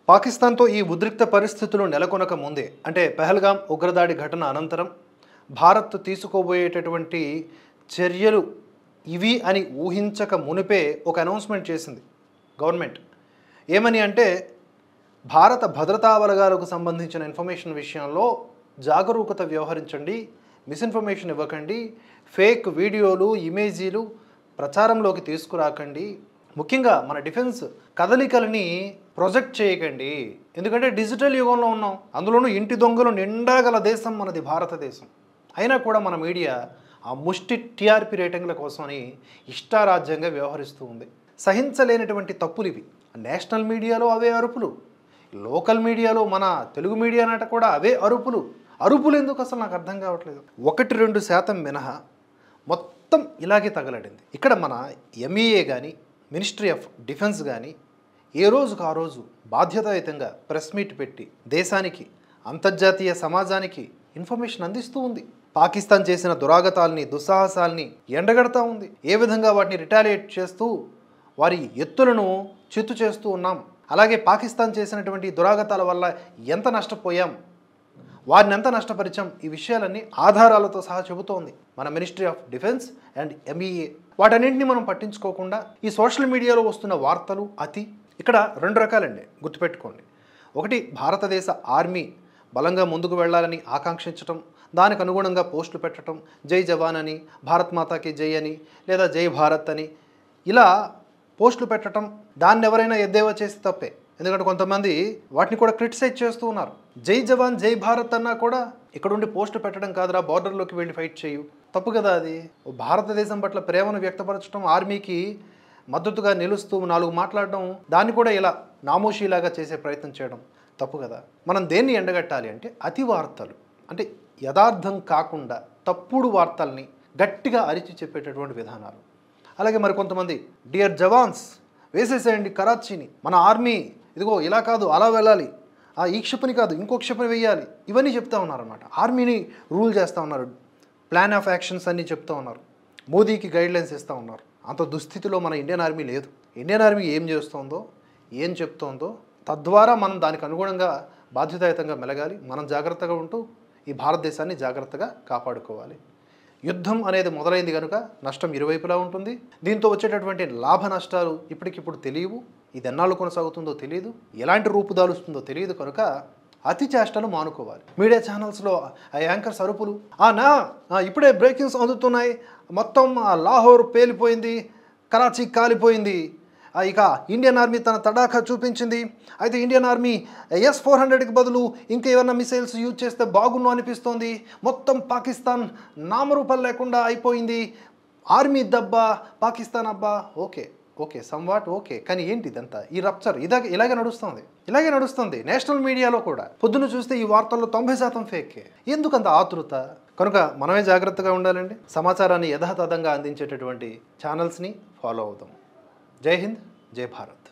పాకిస్తాన్తో ఈ ఉద్రిక్త పరిస్థితులు నెలకొనక ముందే అంటే పెహల్గాం ఉగ్రదాడి ఘటన అనంతరం భారత్ తీసుకోబోయేటటువంటి చర్యలు ఇవి అని ఊహించక మునిపే ఒక అనౌన్స్మెంట్ చేసింది గవర్నమెంట్. ఏమని అంటే భారత భద్రతా బలగాలకు సంబంధించిన ఇన్ఫర్మేషన్ విషయంలో జాగరూకత వ్యవహరించండి, మిస్ఇన్ఫర్మేషన్ ఇవ్వకండి, ఫేక్ వీడియోలు ఇమేజీలు ప్రచారంలోకి తీసుకురాకండి, ముఖ్యంగా మన డిఫెన్స్ కదలికలని ప్రొజెక్ట్ చేయకండి. ఎందుకంటే డిజిటల్ యుగంలో ఉన్నాం, అందులోనూ ఇంటి దొంగలు నిండా గల దేశం మనది భారతదేశం. అయినా కూడా మన మీడియా ఆ ముష్టి టీఆర్పీ రేటింగ్ల కోసమని ఇష్టారాజ్యంగా వ్యవహరిస్తూ ఉంది. సహించలేనటువంటి తప్పులు ఇవి. నేషనల్ మీడియాలో అవే అరుపులు, లోకల్ మీడియాలో మన తెలుగు మీడియా నాట కూడా అవే అరుపులు ఎందుకు అసలు నాకు అర్థం కావట్లేదు. 1-2% మినహా మొత్తం ఇలాగే తగలడింది. ఇక్కడ మన ఎంఈఏ కానీ మినిస్ట్రీ ఆఫ్ డిఫెన్స్ కానీ ఏ రోజుకు ఆ రోజు బాధ్యతాయుతంగా ప్రెస్ మీట్ పెట్టి దేశానికి అంతర్జాతీయ సమాజానికి ఇన్ఫర్మేషన్ అందిస్తూ ఉంది. పాకిస్తాన్ చేసిన దురాగతాల్ని దుస్సాహసాల్ని ఎండగడతా ఉంది. ఏ విధంగా వాటిని రిటాలియేట్ చేస్తూ వారి ఎత్తులను చిత్తు చేస్తూ ఉన్నాం, అలాగే పాకిస్తాన్ చేసినటువంటి దురాగతాల వల్ల ఎంత నష్టపోయాం, వారిని ఎంత నష్టపరిచాం, ఈ విషయాలన్నీ ఆధారాలతో సహా చెబుతోంది మన ministry of defence and MEA. వాటన్నింటినీ మనం పట్టించుకోకుండా ఈ సోషల్ మీడియాలో వస్తున్న వార్తలు ఇక్కడ 2 రకాలండి, గుర్తుపెట్టుకోండి. ఒకటి, భారతదేశ ఆర్మీ బలంగా ముందుకు వెళ్ళాలని ఆకాంక్షించటం, దానికి అనుగుణంగా పోస్టులు పెట్టడం, జై జవాన్ అని, భారత్ మాతాకి జై అని, లేదా జై భారత్ అని ఇలా పోస్టులు పెట్టడం. దాన్ని ఎవరైనా ఎద్దేవా చేసి తప్పే, ఎందుకంటే కొంతమంది వాటిని కూడా క్రిటిసైజ్ చేస్తూ ఉన్నారు. జై జవాన్ జై భారత్ అన్నా కూడా ఇక్కడ ఉండి పోస్టులు పెట్టడం కాదురా, బార్డర్లోకి వెళ్ళి ఫైట్ చేయు, తప్పు కదా అది. భారతదేశం పట్ల ప్రేమను వ్యక్తపరచడం, ఆర్మీకి మద్దతుగా నిలుస్తూ 4 మాట్లాడడం, దాన్ని కూడా ఇలా నామోషీలాగా చేసే ప్రయత్నం చేయడం తప్పు కదా. మనం దేన్ని ఎండగట్టాలి అంటే అతి వార్తలు, అంటే యథార్థం కాకుండా తప్పుడు వార్తల్ని గట్టిగా అరిచి చెప్పేటటువంటి విధానాలు. అలాగే మరి కొంతమంది డియర్ జవాన్స్ వేసేసేయండి కరాచీని, మన ఆర్మీ ఇదిగో ఇలా కాదు అలా వెళ్ళాలి, ఈ క్షిపణి కాదు ఇంకో క్షిపణి వేయాలి, ఇవన్నీ చెప్తా ఉన్నారన్నమాట. ఆర్మీని రూల్ చేస్తూ ఉన్నారు, ప్లాన్ ఆఫ్ యాక్షన్స్ అన్నీ చెప్తూ ఉన్నారు, మోదీకి గైడ్లైన్స్ ఇస్తూ ఉన్నారు. అంత దుస్థితిలో మన ఇండియన్ ఆర్మీ లేదు. ఇండియన్ ఆర్మీ ఏం చేస్తోందో ఏం చెప్తోందో తద్వారా మనం దానికి అనుగుణంగా బాధ్యతాయుతంగా మెలగాలి. మనం జాగ్రత్తగా ఉంటూ ఈ భారతదేశాన్ని జాగ్రత్తగా కాపాడుకోవాలి. యుద్ధం అనేది మొదలైంది కనుక నష్టం ఇరువైపులా ఉంటుంది. దీంతో వచ్చేటటువంటి లాభ నష్టాలు ఇప్పటికిప్పుడు తెలియవు, ఇది ఎన్నాళ్ళు కొనసాగుతుందో తెలియదు, ఎలాంటి రూపుదాలుస్తుందో తెలియదు. కనుక అతి చేష్టలు మానుకోవాలి. మీడియా ఛానల్స్లో ఆ యాంకర్స్ అరుపులు, ఇప్పుడే బ్రేకింగ్స్ అందుతున్నాయి, మొత్తం లాహోర్ పేలిపోయింది, కరాచీ కాలిపోయింది, ఇక ఇండియన్ ఆర్మీ తన తడాఖా చూపించింది, అయితే ఇండియన్ ఆర్మీ S-400కి బదులు ఇంకా ఏమైనా మిసైల్స్ యూజ్ చేస్తే బాగుండు అనిపిస్తోంది, మొత్తం పాకిస్తాన్ నామరూపాలు లేకుండా అయిపోయింది, ఆర్మీ దబ్బా పాకిస్తాన్ అబ్బా. ఓకే సమ్వాట్ ఓకే, కానీ ఏంటి ఇదంతా, ఈ రప్చర్ ఇలాగే నడుస్తుంది నేషనల్ మీడియాలో కూడా. పొద్దున చూస్తే ఈ వార్తల్లో 90% ఫేకే. ఎందుకంత ఆతృత? కనుక మనమే జాగ్రత్తగా ఉండాలండి. సమాచారాన్ని యథాతథంగా అందించేటటువంటి ఛానల్స్ని ఫాలో అవుదాం. జై హింద్, జై భారత్.